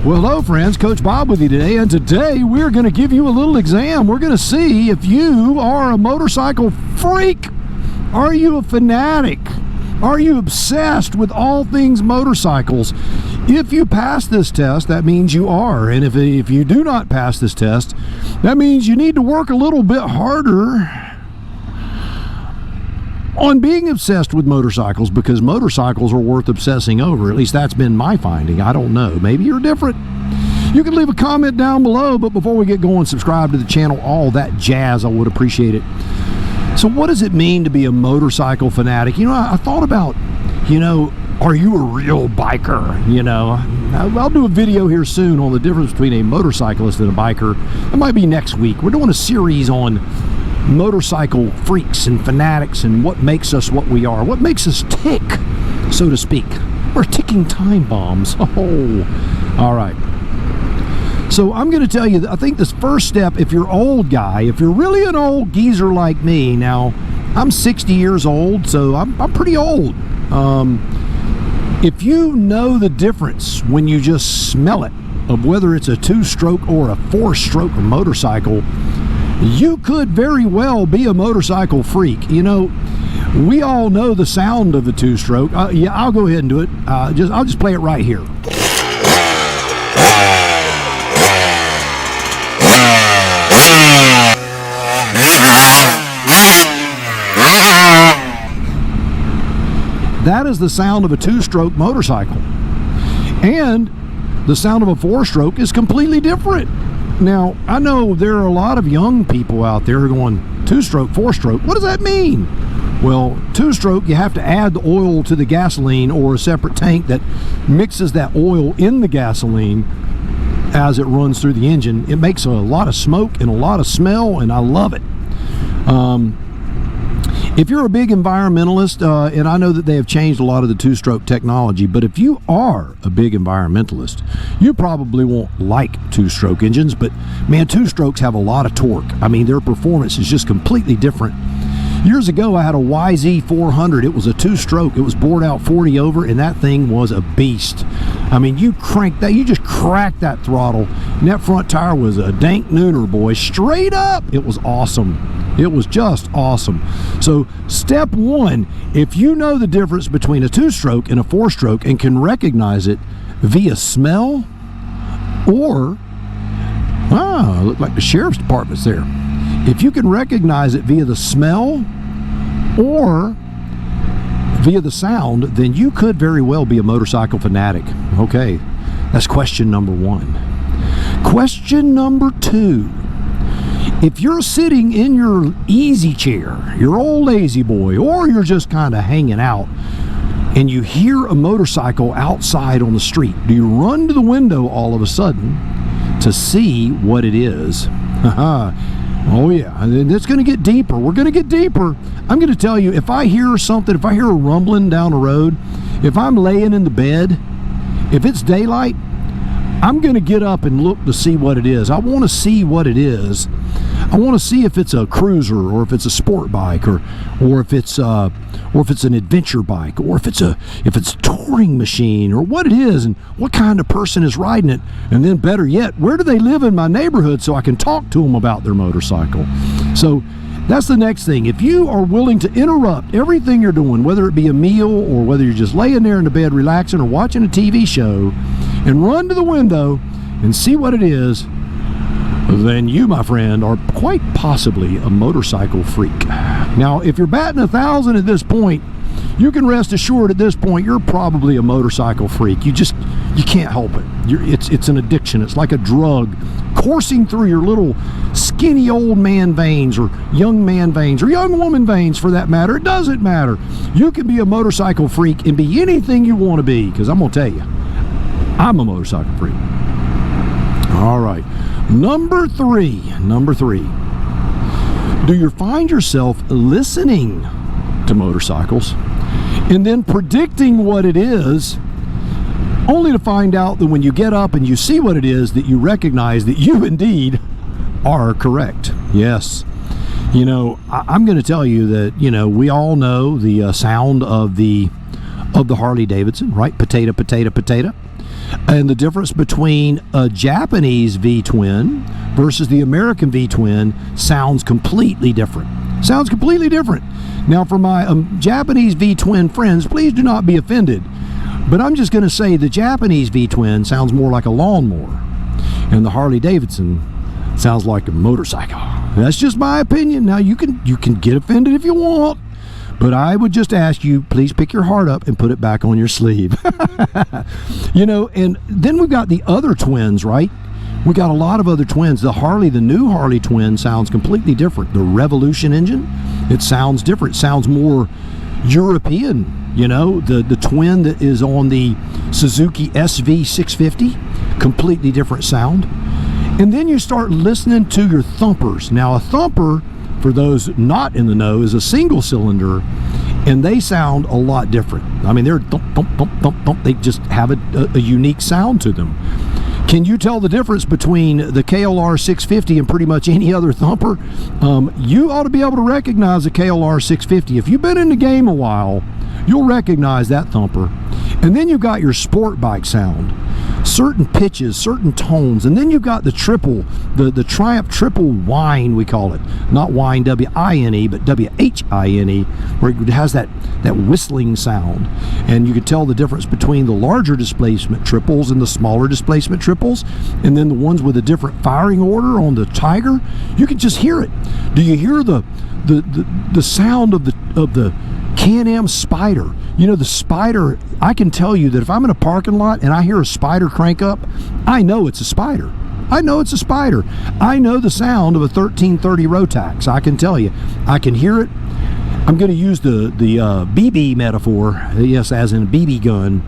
Well, hello friends, Coach Bob with you today, and today we're going to give you a little exam. We're going to see if you are a motorcycle freak. Are you a fanatic? Are you obsessed with all things motorcycles? If you pass this test, that means you are, and if you do not pass this test, that means you need to work a little bit harder on being obsessed with motorcycles, because motorcycles are worth obsessing over. At least that's been my finding. I don't know. Maybe you're different. You can leave a comment down below, but before we get going, subscribe to the channel, all that jazz. I would appreciate it. So what does it mean to be a motorcycle fanatic? You know, I thought about, are you a real biker? I'll do a video here soon on the difference between a motorcyclist and a biker. It might be next week. We're doing a series on motorcycle freaks and fanatics and what makes us what we are, what makes us tick, so to speak. We're ticking time bombs. Oh, all right. So I'm going to tell you, I think this first step, if you're old guy, if you're really an old geezer like me, now I'm 60 years old, so I'm pretty old. If you know the difference when you just smell it of whether it's a two-stroke or a four-stroke motorcycle, you could very well be a motorcycle freak. We all know the sound of the two-stroke. Yeah, I'll go ahead and do it. I'll just play it right here. That is the sound of a two-stroke motorcycle. And the sound of a four-stroke is completely different. Now, I know there are a lot of young people out there going, two-stroke, four-stroke, what does that mean? Well, two-stroke, you have to add the oil to the gasoline, or a separate tank that mixes that oil in the gasoline as it runs through the engine. It makes a lot of smoke and a lot of smell, and I love it. If you're a big environmentalist, and I know that they have changed a lot of the two-stroke technology, but if you are a big environmentalist, you probably won't like two-stroke engines, but man, two-strokes have a lot of torque. I mean, their performance is just completely different. Years ago, I had a YZ400. It was a two-stroke. It was bored out 40 over, and that thing was a beast. I mean, you crank that, you just crack that throttle, and that front tire was a dank nooner, boy. Straight up, it was awesome. It was just awesome. So step one, if you know the difference between a two-stroke and a four-stroke and can recognize it via smell, or, look like the sheriff's department's there. If you can recognize it via the smell or via the sound, then you could very well be a motorcycle fanatic. Okay, that's question number one. Question number two. If you're sitting in your easy chair, your old lazy boy, or you're just kind of hanging out, and you hear a motorcycle outside on the street, do you run to the window all of a sudden to see what it is? Oh yeah, and it's going to get deeper. We're going to get deeper. I'm going to tell you, if I hear something, if I hear a rumbling down the road, if I'm laying in the bed, if it's daylight, I'm going to get up and look to see what it is. I want to see what it is. I want to see if it's a cruiser, or if it's a sport bike, or if it's an adventure bike, or if it's a touring machine, or what it is, and what kind of person is riding it. And then better yet, where do they live in my neighborhood so I can talk to them about their motorcycle? So that's the next thing. If you are willing to interrupt everything you're doing, whether it be a meal or whether you're just laying there in the bed relaxing or watching a TV show, and run to the window and see what it is, then you, my friend, are quite possibly a motorcycle freak. Now, if you're batting 1,000 at this point, you can rest assured at this point you're probably a motorcycle freak. You can't help it. It's an addiction. It's like a drug coursing through your little skinny old man veins, or young man veins, or young woman veins for that matter. It doesn't matter. You can be a motorcycle freak and be anything you want to be, because I'm going to tell you, I'm a motorcycle freak. All right. Number three. Do you find yourself listening to motorcycles and then predicting what it is, only to find out that when you get up and you see what it is, that you recognize that you indeed are correct? Yes. I'm going to tell you that, we all know the sound of the Harley Davidson, right? Potato, potato, potato. And the difference between a Japanese V-twin versus the American V-twin sounds completely different. Sounds completely different. Now, for my Japanese V-twin friends, please do not be offended. But I'm just going to say the Japanese V-twin sounds more like a lawnmower. And the Harley-Davidson sounds like a motorcycle. That's just my opinion. Now, you can get offended if you want. But I would just ask you, please pick your heart up and put it back on your sleeve. You know, and then we've got the other twins, right? We got a lot of other twins. The new Harley twin sounds completely different. The Revolution engine, it sounds different. It sounds more European, you know. The twin that is on the Suzuki SV650, completely different sound. And then you start listening to your thumpers. Now, a thumper, for those not in the know, is a single cylinder, and they sound a lot different. I mean, they're thump, thump, thump, thump, thump. They just have a unique sound to them. Can you tell the difference between the KLR 650 and pretty much any other thumper? You ought to be able to recognize the KLR 650. If you've been in the game a while, you'll recognize that thumper. And then you've got your sport bike sound. Certain pitches, certain tones, and then you've got the triple, the Triumph triple whine, we call it. Not whine, W-I-N-E, but W-H-I-N-E, where it has that whistling sound. And you can tell the difference between the larger displacement triples and the smaller displacement triples, and then the ones with a different firing order on the Tiger. You can just hear it. Do you hear the sound of the CanAm Spyder? You know, the Spyder, I can tell you that if I'm in a parking lot and I hear a Spyder crank up, I know it's a Spyder. I know it's a Spyder. I know the sound of a 1330 Rotax. I can tell you. I can hear it. I'm going to use the BB metaphor, yes, as in a BB gun.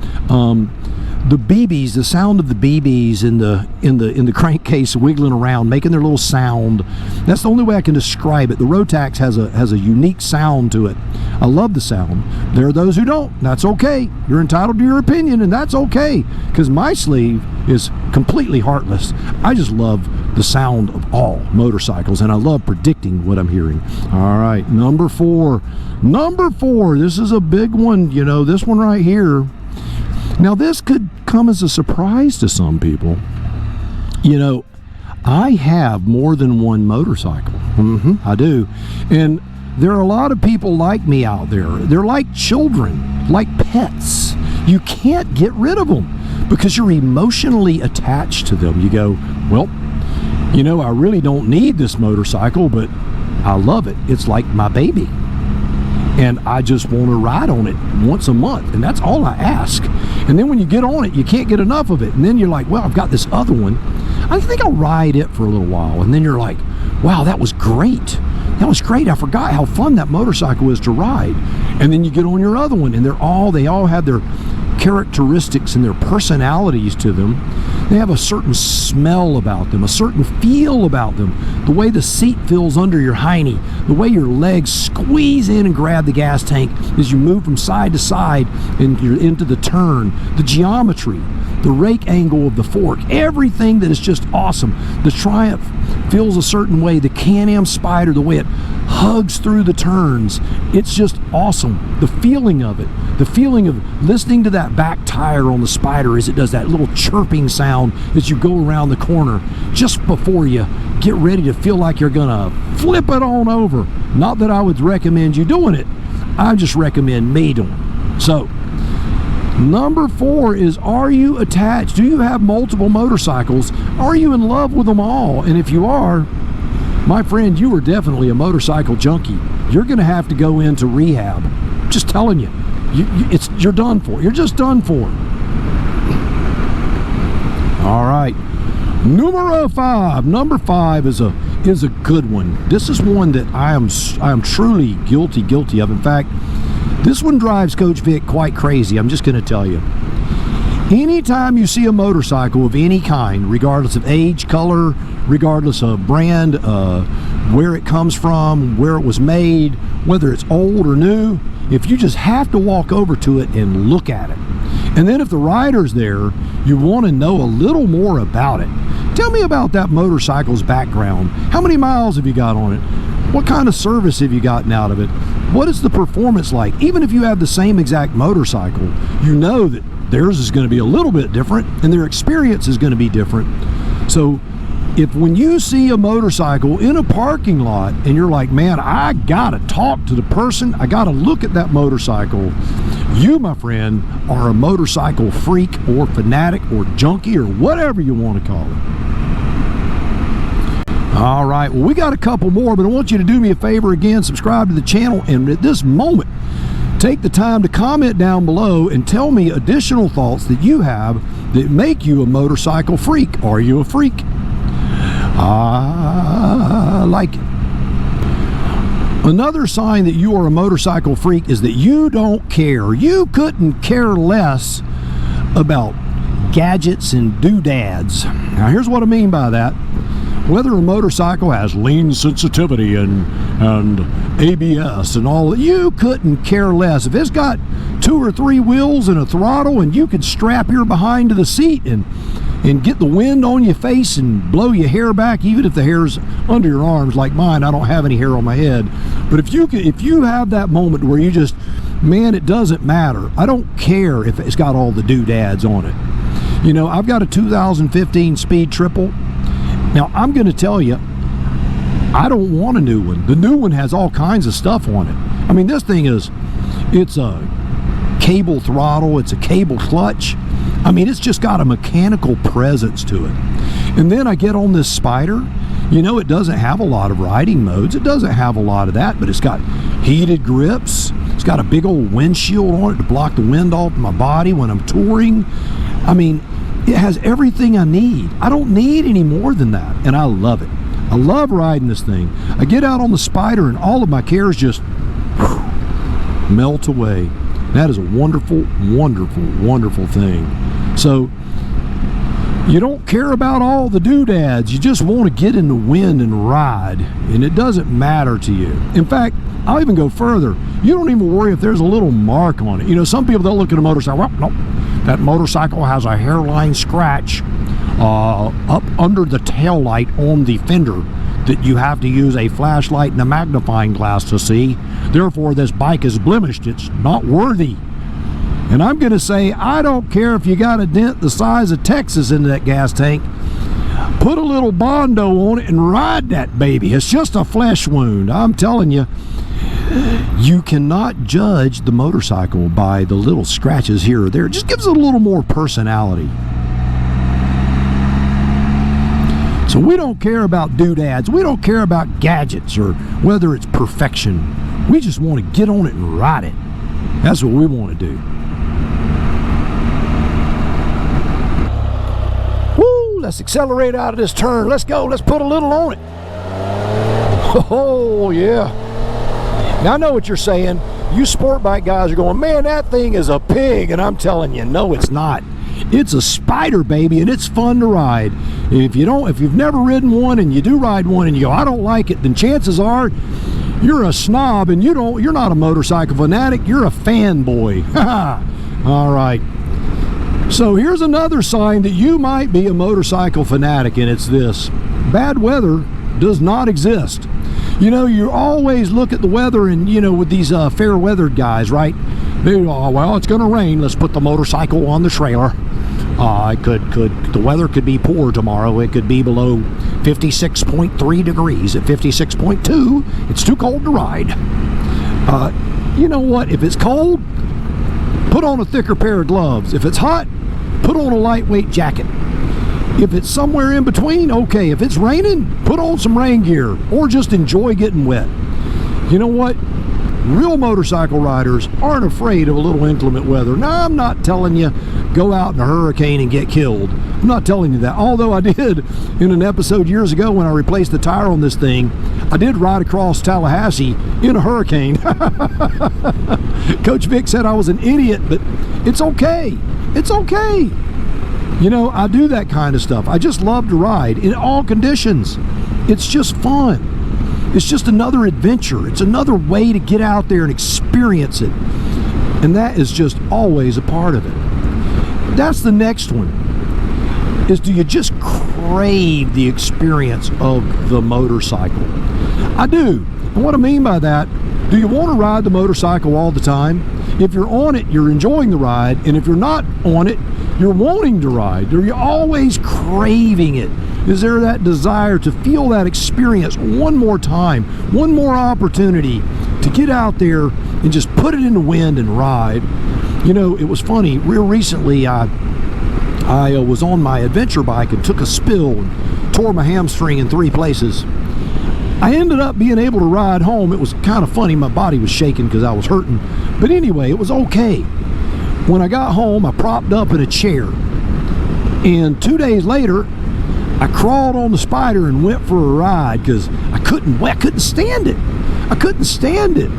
The BBs, the sound of the BBs in the crankcase wiggling around, making their little sound. That's the only way I can describe it. The Rotax has a unique sound to it. I love the sound. There are those who don't. That's okay. You're entitled to your opinion, and that's okay, because my sleeve is completely heartless. I just love the sound of all motorcycles, and I love predicting what I'm hearing. All right, number four. Number four, this is a big one. You know, this one right here. Now, this could come as a surprise to some people. You know, I have more than one motorcycle. I do. And there are a lot of people like me out there. They're like children, like pets. You can't get rid of them because you're emotionally attached to them. You go, well, you know, I really don't need this motorcycle, but I love it. It's like my baby. And I just want to ride on it once a month, and that's all I ask. And then when you get on it, you can't get enough of it. And then you're like, well, I've got this other one. I think I'll ride it for a little while. And then you're like, wow, that was great. That was great. I forgot how fun that motorcycle is to ride. And then you get on your other one, and they all have their characteristics and their personalities to them. They have a certain smell about them, a certain feel about them, the way the seat feels under your hiney, the way your legs squeeze in and grab the gas tank as you move from side to side and you're into the turn, the geometry, the rake angle of the fork, everything that is just awesome. The Triumph feels a certain way. The CanAm Spyder, the way it hugs through the turns, it's just awesome. The feeling of it, the feeling of listening to that back tire on the Spyder as it does that little chirping sound as you go around the corner just before you get ready to feel like you're gonna flip it on over. Not that I would recommend you doing it, I just recommend me doing it. So number four is, are you attached? Do you have multiple motorcycles? Are you in love with them all? And if you are, my friend, you are definitely a motorcycle junkie. You're going to have to go into rehab. Just telling you. You're done for. You're just done for. All right. Numero five. Number five is a good one. This is one that I am truly guilty of. In fact, this one drives Coach Vic quite crazy. I'm just going to tell you. Anytime you see a motorcycle of any kind, regardless of age, color, regardless of brand, where it comes from, where it was made, whether it's old or new, if you just have to walk over to it and look at it. And then if the rider's there, you want to know a little more about it. Tell me about that motorcycle's background. How many miles have you got on it? What kind of service have you gotten out of it? What is the performance like? Even if you have the same exact motorcycle, you know that theirs is going to be a little bit different, and their experience is going to be different. So if when you see a motorcycle in a parking lot and you're like, man, I gotta talk to the person, I gotta look at that motorcycle, you, my friend, are a motorcycle freak or fanatic or junkie or whatever you want to call it. All right, well, we got a couple more, but I want you to do me a favor again, subscribe to the channel, and at this moment, take the time to comment down below and tell me additional thoughts that you have that make you a motorcycle freak. Are you a freak? I like it. Another sign that you are a motorcycle freak is that you don't care. You couldn't care less about gadgets and doodads. Now, here's what I mean by that. Whether a motorcycle has lean sensitivity and ABS and all, you couldn't care less. If it's got 2 or 3 wheels and a throttle and you could strap your behind to the seat and get the wind on your face and blow your hair back, even if the hair's under your arms like mine. I don't have any hair on my head. But if you have that moment where you just, man, it doesn't matter. I don't care if it's got all the doodads on it. You know, I've got a 2015 Speed Triple. Now, I'm going to tell you, I don't want a new one. The new one has all kinds of stuff on it. I mean, this thing it's a cable throttle, it's a cable clutch. I mean, it's just got a mechanical presence to it. And then I get on this Spyder. You know, it doesn't have a lot of riding modes. It doesn't have a lot of that, but it's got heated grips. It's got a big old windshield on it to block the wind off my body when I'm touring. I mean, it has everything I need. I don't need any more than that, and I love it. I love riding this thing. I get out on the Spyder and all of my cares just melt away. That is a wonderful, wonderful, wonderful thing. So you don't care about all the doodads. You just want to get in the wind and ride, and it doesn't matter to you. In fact, I'll even go further. You don't even worry if there's a little mark on it. You know, some people, they'll look at a motorcycle, well, nope, that motorcycle has a hairline scratch up under the tail light on the fender that you have to use a flashlight and a magnifying glass to see. Therefore, this bike is blemished. It's not worthy. And I'm going to say, I don't care if you got a dent the size of Texas into that gas tank. Put a little Bondo on it and ride that baby. It's just a flesh wound. I'm telling you, you cannot judge the motorcycle by the little scratches here or there. It just gives it a little more personality. So we don't care about doodads. We don't care about gadgets or whether it's perfection. We just want to get on it and ride it. That's what we want to do. Woo! Let's accelerate out of this turn. Let's go. Let's put a little on it. Oh, yeah. Now, I know what you're saying. You sport bike guys are going, man, that thing is a pig. And I'm telling you, no, it's not. It's a Spyder, baby, and it's fun to ride. If you've never ridden one and you do ride one and you go, I don't like it, then chances are you're a snob and you're not a motorcycle fanatic, you're a fanboy. All right. So here's another sign that you might be a motorcycle fanatic, and it's this: bad weather does not exist. You know, you always look at the weather, and you know, with these fair weathered guys, right? They go, oh, well, it's going to rain. Let's put the motorcycle on the trailer. The weather could be poor tomorrow. It could be below 56.3 degrees. At 56.2, it's too cold to ride. You know what? If it's cold, put on a thicker pair of gloves. If it's hot, put on a lightweight jacket. If it's somewhere in between, okay. If it's raining, put on some rain gear or just enjoy getting wet. You know what? Real motorcycle riders aren't afraid of a little inclement weather. Now, I'm not telling you go out in a hurricane and get killed. I'm not telling you that. Although I did in an episode years ago when I replaced the tire on this thing, I did ride across Tallahassee in a hurricane. Coach Vic said I was an idiot, but it's okay. It's okay. You know, I do that kind of stuff. I just love to ride in all conditions. It's just fun. It's just another adventure. It's another way to get out there and experience it. And that is just always a part of it. That's the next one. Is, do you just crave the experience of the motorcycle? I do. And what I mean by that, Do you want to ride the motorcycle all the time? If you're on it, you're enjoying the ride, and if you're not on it, you're wanting to ride. Are you always craving it? Is there that desire to feel that experience one more time, one more opportunity to get out there and just put it in the wind and ride? You know, it was funny, real recently I was on my adventure bike and took a spill and tore my hamstring in 3 places. I ended up being able to ride home. It was kind of funny, my body was shaking because I was hurting, but anyway, it was okay. When I got home, I propped up in a chair, and 2 days later I crawled on the Spyder and went for a ride because I couldn't stand it. I couldn't stand it.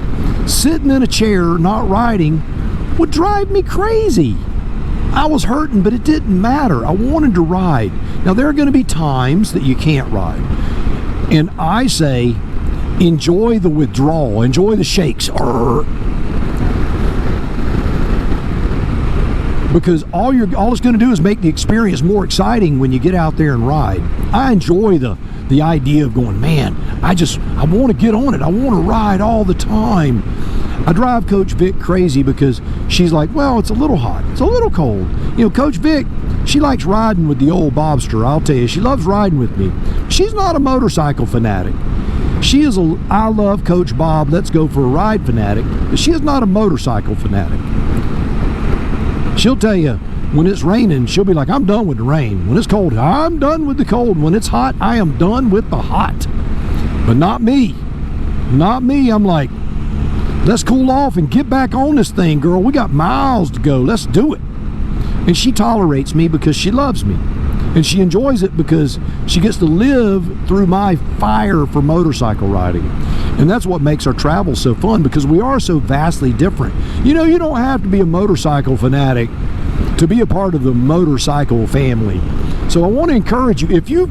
Sitting in a chair not riding would drive me crazy. I was hurting, but it didn't matter. I wanted to ride. Now, there are going to be times that you can't ride, and I say enjoy the withdrawal, enjoy the shakes, because all it's going to do is make the experience more exciting when you get out there and ride. I enjoy the idea of going, man, I want to get on it. I want to ride all the time. I drive Coach Vic crazy because she's like, well, it's a little hot, it's a little cold. You know, Coach Vic, she likes riding with the old Bobster. I'll tell you, she loves riding with me. She's not a motorcycle fanatic. She is a I love Coach Bob, let's go for a ride fanatic, but she is not a motorcycle fanatic. She'll tell you, when it's raining, she'll be like, I'm done with the rain. When it's cold, I'm done with the cold. When it's hot, I am done with the hot. But not me. Not me. I'm like, let's cool off and get back on this thing, girl. We got miles to go. Let's do it. And she tolerates me because she loves me. And she enjoys it because she gets to live through my fire for motorcycle riding. And that's what makes our travel so fun, because we are so vastly different. You know, you don't have to be a motorcycle fanatic to be a part of the motorcycle family. So I want to encourage you, if you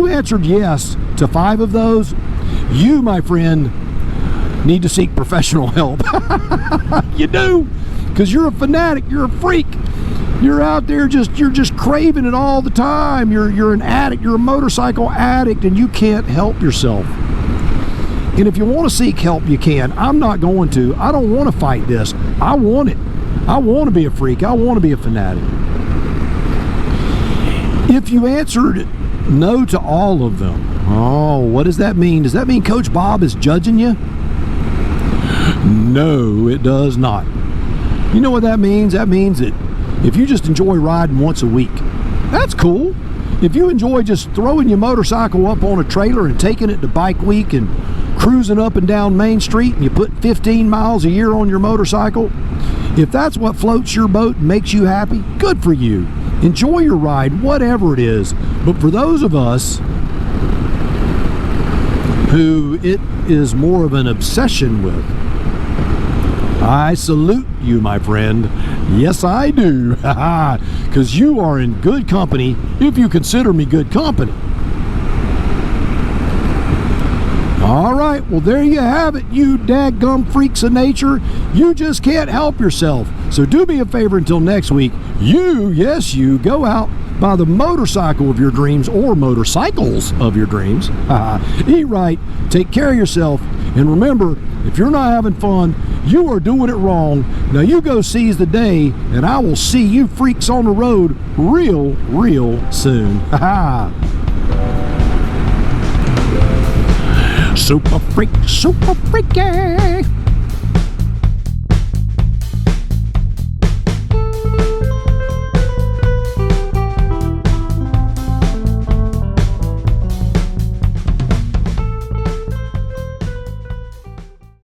answered yes to 5 of those, you, my friend, need to seek professional help. You do, because you're a fanatic, you're a freak. You're out there you're just craving it all the time. You're an addict, you're a motorcycle addict, and you can't help yourself. And if you want to seek help, you can. I'm not going to. I don't want to fight this. I want it. I want to be a freak. I want to be a fanatic. If you answered no to all of them, oh, what does that mean? Does that mean Coach Bob is judging you? No, it does not. You know what that means? That means that if you just enjoy riding once a week, that's cool. If you enjoy just throwing your motorcycle up on a trailer and taking it to Bike Week and cruising up and down Main Street, and you put 15 miles a year on your motorcycle, if that's what floats your boat and makes you happy, good for you. Enjoy your ride, whatever it is. But for those of us who it is more of an obsession with, I salute you, my friend. Yes, I do. Because you are in good company if you consider me good company. All right, well, there you have it, you dadgum freaks of nature. You just can't help yourself. So do me a favor until next week. You, yes, you, go out, buy the motorcycle of your dreams, or motorcycles of your dreams. Eat right, take care of yourself, and remember, if you're not having fun, you are doing it wrong. Now you go seize the day, and I will see you freaks on the road real soon. Super freak, super freaky.